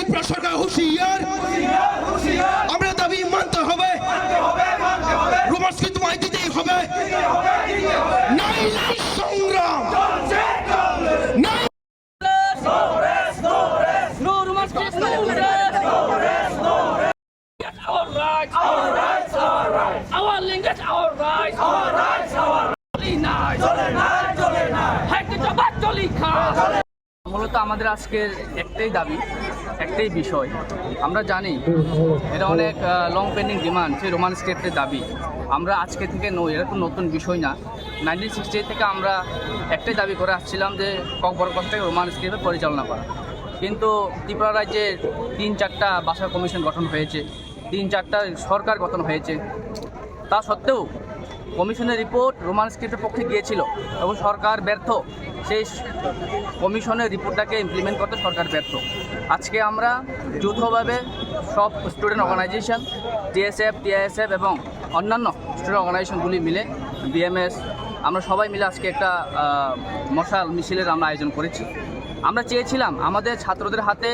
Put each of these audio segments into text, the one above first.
ত্রিপুরা সরকার হুঁশিয়ার, আমরা দাবি মানতে হবে, রোমান্সকে তোমায় দিতেই হবে, নাই নাই সংগ্রাম, নাই মূলত আমাদের আজকের একটাই দাবি, একটাই বিষয়। আমরা জানি এটা অনেক লং পেন্ডিং ডিমান্ড, সেই রোমান স্ক্রিপ্টের দাবি। আমরা আজকে থেকে নই, এটা কোনো নতুন বিষয় না। 1968 থেকে আমরা একটাই দাবি করে আসছিলাম যে কক্সবাজারকে রোমান স্ক্রিপ্টে পরিচালনা করা। কিন্তু ত্রিপুরা রাজ্যে 3-4টা ভাষা কমিশন গঠন হয়েছে, 3-4টা সরকার গঠন হয়েছে। তা সত্ত্বেও কমিশনের রিপোর্ট রোমান স্ক্রিপ্টের পক্ষে গিয়েছিল এবং সরকার ব্যর্থ, সেই কমিশনের রিপোর্টটাকে ইমপ্লিমেন্ট করতে সরকার ব্যর্থ। আজকে আমরা যৌথভাবে সব স্টুডেন্ট অর্গানাইজেশন, টিএসএফ, টিআইএসএফ এবং অন্যান্য স্টুডেন্ট অর্গানাইজেশনগুলি মিলে, বিএমএস, আমরা সবাই মিলে আজকে একটা মশাল মিছিলের আমরা আয়োজন করেছি। আমরা চেয়েছিলাম আমাদের ছাত্রদের হাতে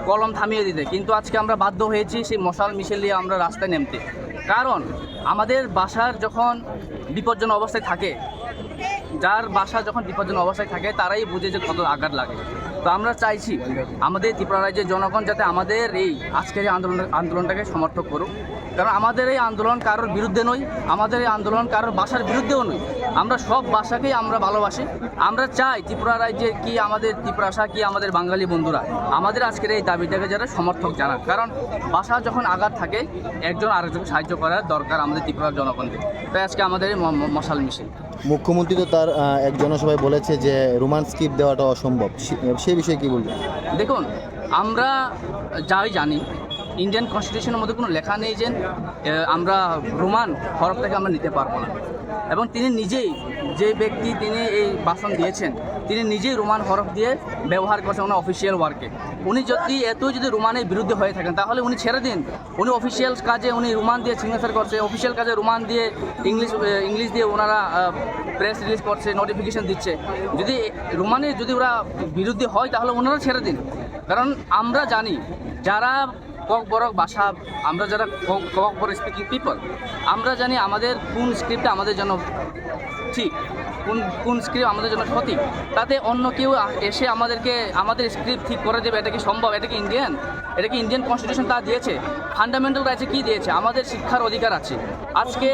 কলম থামিয়ে দিতে, কিন্তু আজকে আমরা বাধ্য হয়েছি সেই মশাল মিছিল নিয়ে আমরা রাস্তায় নামতে। কারণ আমাদের বাসার যখন বিপজ্জনক অবস্থায় থাকে, যার বাসা যখন বিপজ্জনক অবস্থায় থাকে তারাই বুঝে যে কত আঘাত লাগে। তো আমরা চাইছি আমাদের ত্রিপুরা রাজ্যের জনগণ যাতে আমাদের এই আজকের এই আন্দোলনটাকে সমর্থন করুক। কারণ আমাদের এই আন্দোলন কারোর বিরুদ্ধে নয়, আমাদের এই আন্দোলন কারোর ভাষার বিরুদ্ধেও নয়। আমরা সব ভাষাকেই আমরা ভালোবাসি। আমরা চাই ত্রিপুরা রাজ্যের কি আমাদের ত্রিপুরাশা কি আমাদের বাঙালি বন্ধুরা আমাদের আজকের এই দাবিটাকে যারা সমর্থক জানাক। কারণ ভাষা যখন আঘাত থাকে একজন আরেকজনকে সাহায্য করার দরকার আমাদের ত্রিপুরার জনগণকে। তাই আজকে আমাদের এই মশাল মিছিল। মুখ্যমন্ত্রী তো তার এক জনসভায় বলেছে যে রোমান স্ক্রিপ্ট দেওয়াটা অসম্ভব, সেই বিষয়ে কী বলবেন? দেখুন, আমরা যাই জানি ইন্ডিয়ান কনস্টিটিউশনের মধ্যে কোনো লেখা নেই যে আমরা রোমান হরফটাকে আমরা নিতে পারবো না। এবং তিনি নিজেই, যে ব্যক্তি তিনি এই ভাষণ দিয়েছেন, তিনি নিজেই রোমান হরফ দিয়ে ব্যবহার করছেন ওনার অফিসিয়াল ওয়ার্কে। উনি যদি রোমানের বিরুদ্ধে হয়ে থাকেন তাহলে উনি ছেড়ে দিন। উনি অফিসিয়াল কাজে উনি রোমান দিয়ে সিগনেচার করছে, অফিসিয়াল কাজে রোমান দিয়ে ইংলিশ দিয়ে ওনারা প্রেস রিলিজ করছে, নোটিফিকেশন দিচ্ছে। যদি রোমানের যদি ওরা বিরুদ্ধে হয় তাহলে ওনারা ছেড়ে দিন। কারণ আমরা জানি যারা ককবরক ভাষা, আমরা যারা ককবরক স্পিকিং পিপল, আমরা জানি আমাদের কোন স্ক্রিপ্টটা আমাদের জন্য ঠিক, কোন স্ক্রিপ্ট আমাদের জন্য সঠিক। তাতে অন্য কেউ এসে আমাদের স্ক্রিপ্ট ঠিক করে দেবে, এটা কি সম্ভব? এটা কি ইন্ডিয়ান কনস্টিটিউশন তা দিয়েছে? ফান্ডামেন্টাল রাইটসে কী দিয়েছে? আমাদের শিক্ষার অধিকার আছে। আজকে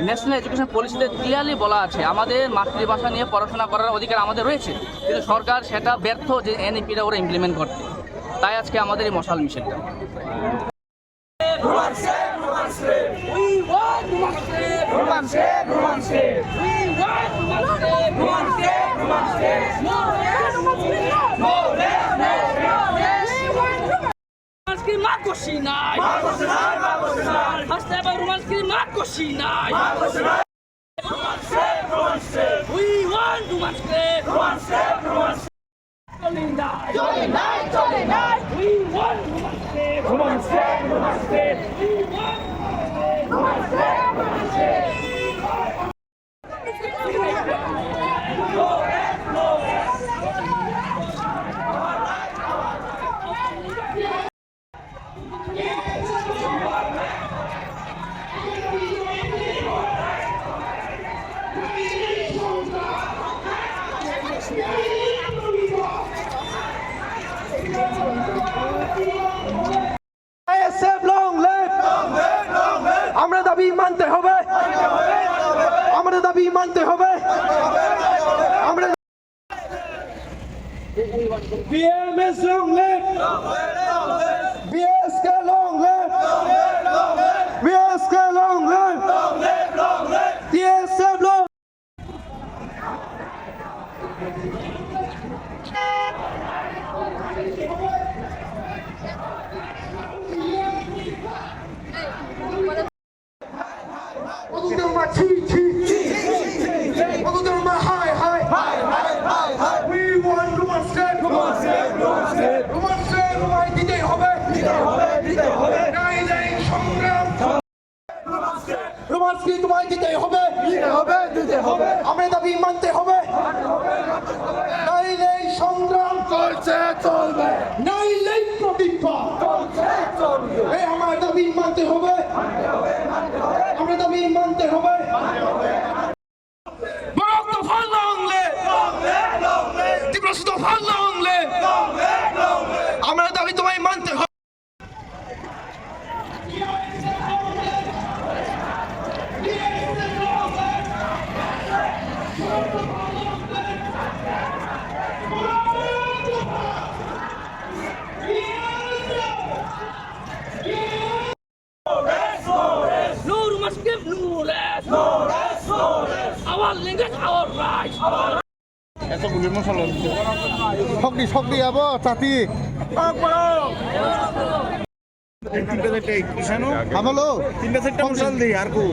ন্যাশনাল এডুকেশন পলিসিতে ক্লিয়ারলি বলা আছে আমাদের মাতৃভাষা নিয়ে পড়াশোনা করার অধিকার আমাদের রয়েছে, কিন্তু সরকার সেটা ব্যর্থ যে এনইপিটা ওরা ইমপ্লিমেন্ট করতে। তাই আজকে আমাদের এই মশাল মিছিলটা। আমরা দাবি মানতে হবে, আমাদের দাবি মানতে হবে। আমরা BMS long live, BSK long live, BSK long live, TSF long. We want Roman state. প্রতিভা এই আমার দাবি মানতে হবে আমরা দাবি মানতে হবে Barak the fall long live Diplomats the fall long live আমরা দাবি তোমায় মানতে হবে No must give no rest. No rest, no rest. Our language, our rights. শক্তি যাব চাতি আমলো 3 4 মশাল দিই আর কো